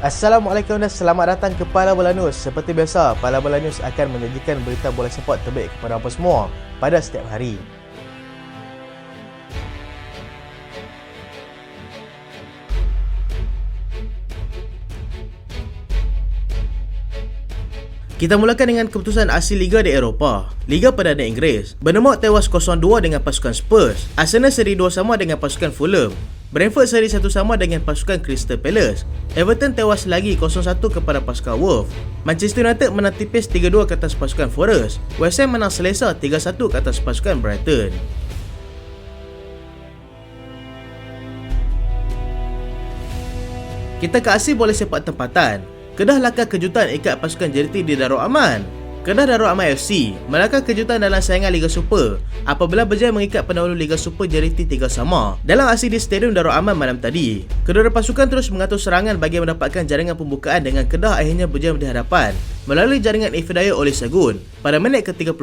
Assalamualaikum dan selamat datang ke Pala Bola News. Seperti biasa, Pala Bola News akan menyajikan berita bola sepak terbaik kepada anda semua pada setiap hari. Kita mulakan dengan keputusan asli Liga di Eropah. Liga Perdana Inggeris, Bournemouth tewas 0-2 dengan pasukan Spurs. Arsenal seri 2 sama dengan pasukan Fulham. Brentford seri 1 sama dengan pasukan Crystal Palace. Everton tewas lagi 0-1 kepada pasukan Wolves. Manchester United menang tipis 3-2 ke atas pasukan Forest. West Ham menang selesa 3-1 ke atas pasukan Brighton. Kita ke aksi bola sepak tempatan. Kedah lakar kejutan ikat pasukan JDT di Darul Aman. Kedah Darul Aman FC melakar kejutan dalam saingan Liga Super apabila berjaya mengikat pendahulu Liga Super JDT 3 sama dalam aksi di Stadium Darul Aman malam tadi. Kedua pasukan terus mengatur serangan bagi mendapatkan jaringan pembukaan dengan Kedah akhirnya berjaya di hadapan melalui jaringan Ifdaya oleh Sagun pada minit ke-35.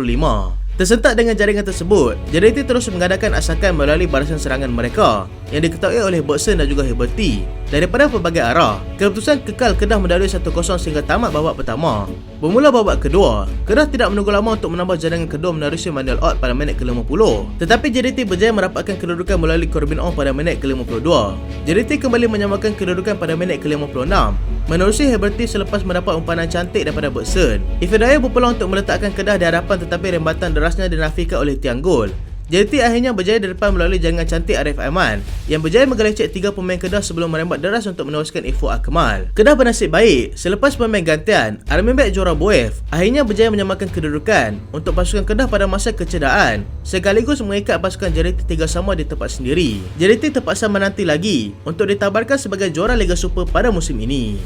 Tersentak dengan jaringan tersebut, JDT terus mengadakan asakan melalui barisan serangan mereka yang diketahui oleh Boxen dan juga Heberty daripada pelbagai arah. Keputusan kekal Kedah mendahului 1-0 sehingga tamat babak pertama. Bermula babak kedua, Kedah tidak menunggu lama untuk menambah jaringan kedua menerusi Manuel Ott pada minit ke-50. Tetapi JDT berjaya merapatkan kedudukan melalui Corbin Ong pada minit ke-52. JDT kembali menyamakan kedudukan pada minit ke-56 menerusi Heberty selepas mendapat umpanan cantik daripada Boxen. Ifdaya berpeluang untuk meletakkan Kedah di hadapan tetapi rembatan derasnya dinafikan oleh tiang gol. JDT akhirnya berjaya di depan melalui jaringan cantik Arif Aiman yang berjaya menggelecek 3 pemain Kedah sebelum merembat deras untuk menewaskan Ifo Akmal. Kedah bernasib baik selepas pemain gantian Armin Bek juara Boef akhirnya berjaya menyamakan kedudukan untuk pasukan Kedah pada masa kecedaan sekaligus mengikat pasukan JDT 3 sama di tempat sendiri. JDT terpaksa menanti lagi untuk ditabarkan sebagai juara Liga Super pada musim ini.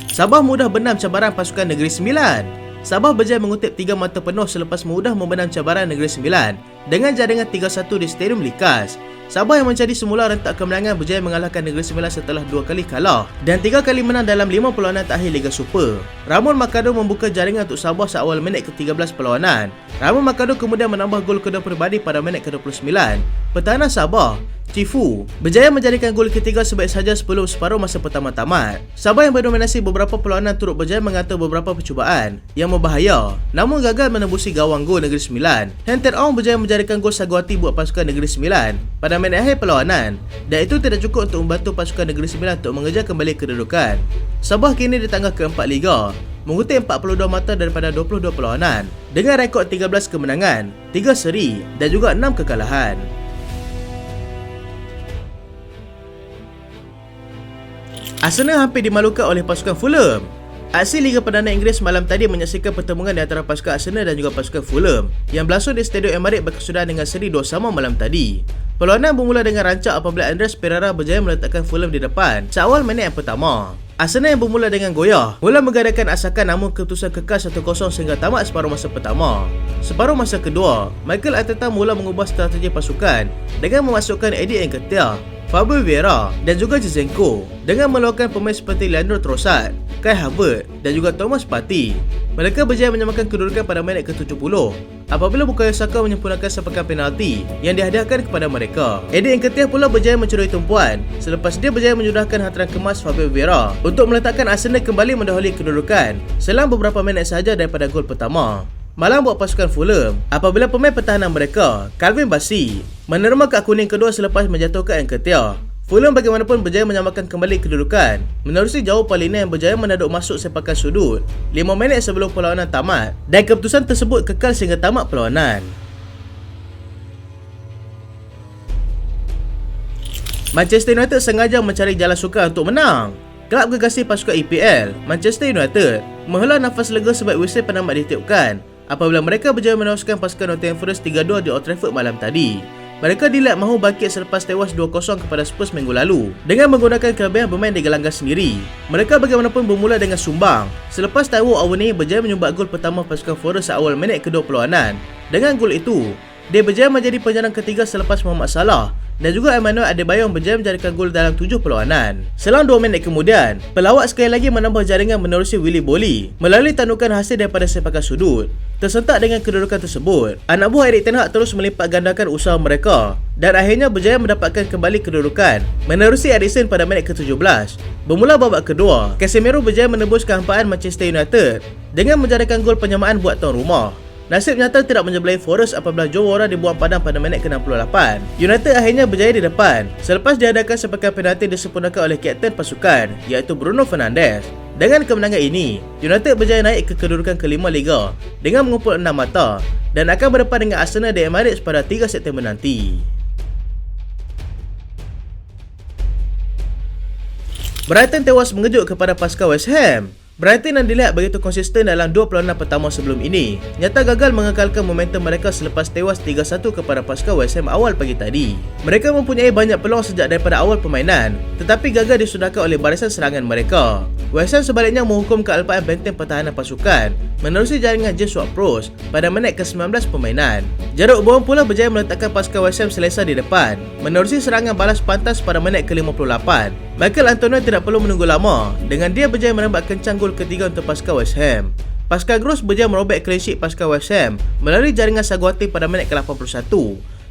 Sabah mudah benam cabaran pasukan Negeri Sembilan. Sabah berjaya mengutip 3 mata penuh selepas mudah membenam cabaran Negeri Sembilan dengan jaringan 3-1 di Stadium Likas. Sabah yang mencari semula rentak kemenangan berjaya mengalahkan Negeri Sembilan setelah 2 kali kalah dan 3 kali menang dalam 5 perlawanan terakhir Liga Super. Ramon Makado membuka jaringan untuk Sabah seawal minit ke-13 perlawanan. Ramon Makado kemudian menambah gol kedua peribadi pada minit ke-29. Pertahanan Sabah, Cifu, berjaya menjadikan gol ketiga sebaik saja sebelum separuh masa pertama tamat. Sabah yang berdominasi beberapa perlawanan turut berjaya mengatur beberapa percubaan yang membahaya namun gagal menembusi gawang gol Negeri Sembilan. Hen Ong berjaya menjadikan gol sagu hati buat pasukan Negeri Sembilan pada minit akhir perlawanan dan itu tidak cukup untuk membantu pasukan Negeri Sembilan untuk mengejar kembali kedudukan. Sabah kini di tangga keempat Liga mengutip 42 mata daripada 22 perlawanan dengan rekod 13 kemenangan, 3 seri dan juga 6 kekalahan. Arsenal hampir dimalukan oleh pasukan Fulham. Aksi Liga Perdana Inggeris malam tadi menyaksikan pertemuan di antara pasukan Arsenal dan juga pasukan Fulham yang berlangsung di Stadium Emirates berkesudahan dengan seri 2 sama malam tadi. Perlawanan bermula dengan rancak apabila Andreas Pereira berjaya meletakkan Fulham di depan seawal minit yang pertama. Arsenal yang bermula dengan goyah mula mengadakan asakan namun keputusan kekal 1-0 sehingga tamat separuh masa pertama. Separuh masa kedua, Mikel Arteta mula mengubah strategi pasukan dengan memasukkan Eddie Nketiah, Fabio Vieira dan juga Zinchenko dengan meluahkan pemain seperti Leandro Trossard, Kai Havertz dan juga Thomas Partey. Mereka berjaya menyamakan kedudukan pada minit ke-70 apabila Bukayo Saka menyempurnakan sepakan penalti yang dihadiahkan kepada mereka. Eddie Nketiah pula berjaya mencuri tumpuan selepas dia berjaya menyudahkan hantaran kemas Fabio Vieira untuk meletakkan Arsenal kembali mendahului kedudukan selang beberapa minit sahaja daripada gol pertama. Malang buat pasukan Fulham apabila pemain pertahanan mereka, Calvin Bassey, menerima kad kuning kedua selepas menjatuhkan Nketiah. Fulham bagaimanapun berjaya menyamakan kembali kedudukan menerusi jauh Palina yang berjaya menaduk masuk sepakan sudut 5 minit sebelum perlawanan tamat dan keputusan tersebut kekal sehingga tamat perlawanan. Manchester United sengaja mencari jalan sukar untuk menang. Kelab gegasi pasukan EPL, Manchester United, menghela nafas lega sebab whistle penamat ditiupkan apabila mereka berjaya menewaskan pasukan Nottingham Forest 3-2 di Old Trafford malam tadi. Mereka dilihat mahu bangkit selepas tewas 2-0 kepada Spurs minggu lalu dengan menggunakan kelebihan bermain di gelanggang sendiri. Mereka bagaimanapun bermula dengan sumbang selepas Taiwo Awoniyi berjaya menyumbat gol pertama pasukan Forest awal minit kedua perlawanan. Dengan gol itu, dia berjaya menjadi penyerang ketiga selepas Mohamed Salah dan juga Emmanuel Adebayor berjaya menjadikan gol dalam 7 perlawanan. Selang 2 minit kemudian, pelawak sekali lagi menambah jaringan menerusi Willy Bolly melalui tandukan hasil daripada sepakan sudut. Tersentak dengan kedudukan tersebut, anak buah Erik ten Hag terus melipat gandakan usaha mereka dan akhirnya berjaya mendapatkan kembali kedudukan menerusi Eriksen pada minit ke-17. Bermula babak kedua, Casemiro berjaya menembus kehampaan Manchester United dengan menjadikan gol penyamaan buat tuan rumah. Nasib nyata tidak menyebelahi Forest apabila Joe Worrall dibuang padam pada minit ke-68. United akhirnya berjaya di depan selepas diadakan sepakan penalti disempurnakan oleh kapten pasukan iaitu Bruno Fernandes. Dengan kemenangan ini, United berjaya naik ke kedudukan kelima Liga dengan mengumpul 6 mata dan akan berdepan dengan Arsenal di Emirates pada 3 September nanti. Brighton tewas mengejut kepada Pascal West Ham. Brighton yang dilihat begitu konsisten dalam 2 perlawanan pertama sebelum ini nyata gagal mengekalkan momentum mereka selepas tewas 3-1 kepada Pascal West Ham awal pagi tadi. Mereka mempunyai banyak peluang sejak daripada awal permainan tetapi gagal disudahkan oleh barisan serangan mereka. West Ham sebaliknya menghukum kealpaan benteng pertahanan pasukan menerusi jaringan James Ward-Prowse pada minit ke-19 permainan. Jarrod Bowen pula berjaya meletakkan Pascal West Ham selesa di depan menerusi serangan balas pantas pada minit ke-58. Michael Antonio tidak perlu menunggu lama dengan dia berjaya menembak kencang gol ketiga untuk Pascal West Ham. Pascal Gross berjaya merobek clean sheet Pascal West Ham melalui jaringan Saguati pada minit ke-81.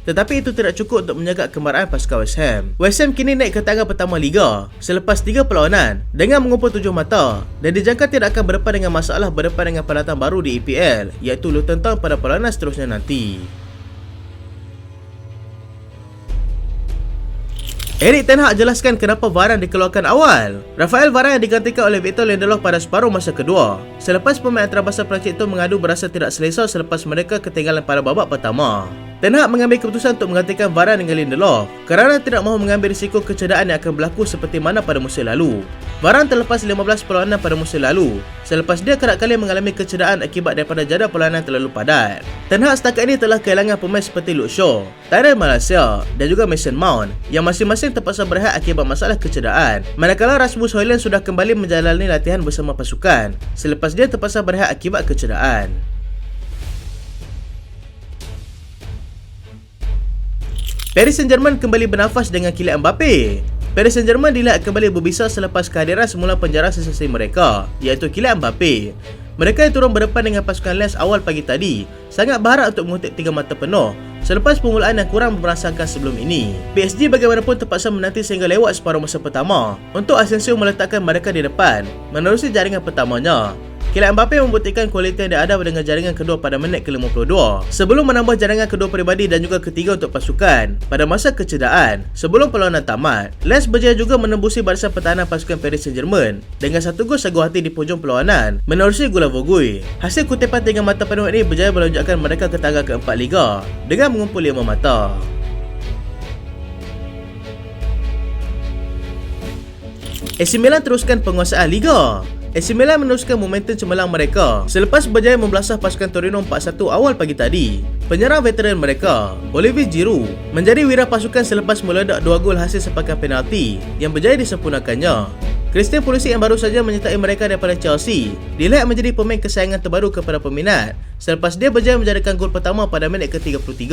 Tetapi itu tidak cukup untuk menjaga kemarahan Pascal West Ham. West Ham kini naik ke tangga pertama Liga selepas 3 perlawanan dengan mengumpul 7 mata dan dijangka tidak akan berdepan dengan masalah berdepan dengan pendatang baru di EPL iaitu Luton Town pada perlawanan seterusnya nanti. Erik ten Hag jelaskan kenapa Varane dikeluarkan awal. Rafael Varane yang digantikan oleh Victor Lindelof pada separuh masa kedua selepas pemain antarabangsa Perancis itu mengadu berasa tidak selesa selepas mereka ketinggalan pada babak pertama. Ten Hag mengambil keputusan untuk menggantikan Varane dengan Lindelof kerana tidak mahu mengambil risiko kecederaan yang akan berlaku seperti mana pada musim lalu. Varane terlepas 15 perlawanan pada musim lalu selepas dia kerap kali mengalami kecederaan akibat daripada jadual perlawanan terlalu padat. Ten Hag setakat ini telah kehilangan pemain seperti Luke Shaw, Tyrell Malacia dan juga Mason Mount yang masing-masing terpaksa berehat akibat masalah kecederaan. Manakala Rasmus Højlund sudah kembali menjalani latihan bersama pasukan selepas dia terpaksa berehat akibat kecederaan. Paris Saint-Germain kembali bernafas dengan Kylian Mbappe. Paris Saint-Germain dilihat kembali berbisa selepas kehadiran semula penjara sensasi mereka iaitu Kylian Mbappe. Mereka yang turun berdepan dengan pasukan Lens awal pagi tadi sangat berharap untuk mengutip 3 mata penuh selepas permulaan yang kurang merangsangkan sebelum ini. PSG bagaimanapun terpaksa menanti sehingga lewat separuh masa pertama untuk Asensio meletakkan mereka di depan menerusi jaringan pertamanya. Kylian Mbappe membuktikan kualiti yang dia ada dengan jaringan kedua pada minit ke-52 sebelum menambah jaringan kedua peribadi dan juga ketiga untuk pasukan pada masa kecederaan. Sebelum perlawanan tamat, Lens berjaya juga menembusi barisan pertahanan pasukan Paris Saint-Germain dengan 1 gol sagu hati di hujung perlawanan menerusi Gulavogui. Hasil kutipan 3 mata penuh ini berjaya melonjakkan mereka ke tangga keempat Liga dengan mengumpul 5 mata. AC Milan teruskan penguasaan Liga. AC Milan meneruskan momentum cemerlang mereka selepas berjaya membelasah pasukan Torino 4-1 awal pagi tadi. Penyerang veteran mereka, Olivier Giroud, menjadi wira pasukan selepas meledak 2 gol hasil sepakan penalti yang berjaya disempurnakannya. Christian Pulisic yang baru saja menyertai mereka daripada Chelsea dilihat menjadi pemain kesayangan terbaru kepada peminat selepas dia berjaya menjadikan gol pertama pada minit ke-33.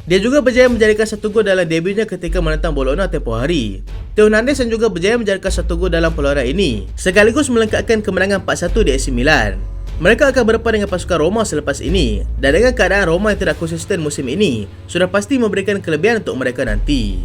Dia juga berjaya menjadikan 1 gol dalam debutnya ketika menentang Bologna tempoh hari. Theo Hernandez yang juga berjaya menjadikan 1 gol dalam perlawanan ini sekaligus melengkapkan kemenangan 4-1 di AC Milan. Mereka akan berdepan dengan pasukan Roma selepas ini dan dengan keadaan Roma yang tidak konsisten musim ini sudah pasti memberikan kelebihan untuk mereka nanti.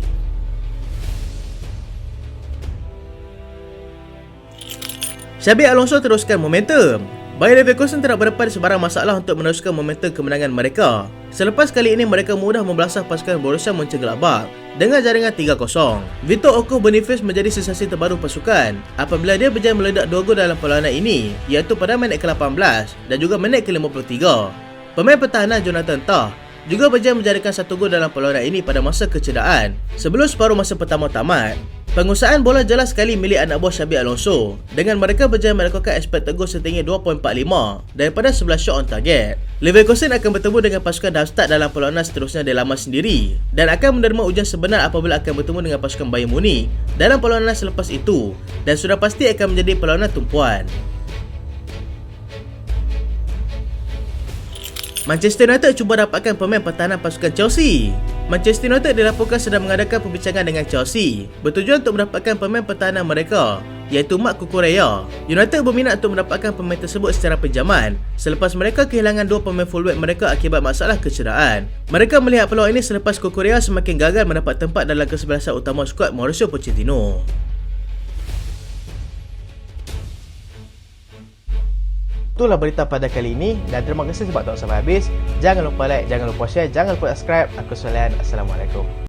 Xabi Alonso teruskan momentum. Bayer Leverkusen tidak berdepan sebarang masalah untuk meneruskan momentum kemenangan mereka selepas kali ini mereka mudah membelasah pasukan Borussia Mönchengladbach dengan jaringan 3-0. Victor Oco Boniface menjadi sensasi terbaru pasukan apabila dia berjaya meledak 2 gol dalam perlawanan ini iaitu pada minit ke-18 dan juga minit ke-53. Pemain pertahanan Jonathan Tah juga berjaya menjadikan 1 gol dalam perlawanan ini pada masa kecederaan sebelum separuh masa pertama tamat. Penguasaan bola jelas sekali milik anak buah Xabi Alonso dengan mereka berjaya melakukan expected goal setinggi 2.45 daripada 11 shot on target. Leverkusen akan bertemu dengan pasukan Darmstadt dalam perlawanan seterusnya di laman sendiri dan akan menerima ujian sebenar apabila akan bertemu dengan pasukan Bayern Munich dalam perlawanan selepas itu dan sudah pasti akan menjadi perlawanan tumpuan. Manchester United cuba dapatkan pemain pertahanan pasukan Chelsea. Manchester United dilaporkan sedang mengadakan perbincangan dengan Chelsea bertujuan untuk mendapatkan pemain pertahanan mereka iaitu Marc Cucurella. United berminat untuk mendapatkan pemain tersebut secara pinjaman selepas mereka kehilangan dua pemain fullback mereka akibat masalah kecederaan. Mereka melihat peluang ini selepas Cucurella semakin gagal mendapat tempat dalam kesebelasan utama skuad Mauricio Pochettino. Itulah berita pada kali ini dan terima kasih sebab tonton sampai habis. Jangan lupa like, jangan lupa share, jangan lupa subscribe. Aku Solian. Assalamualaikum.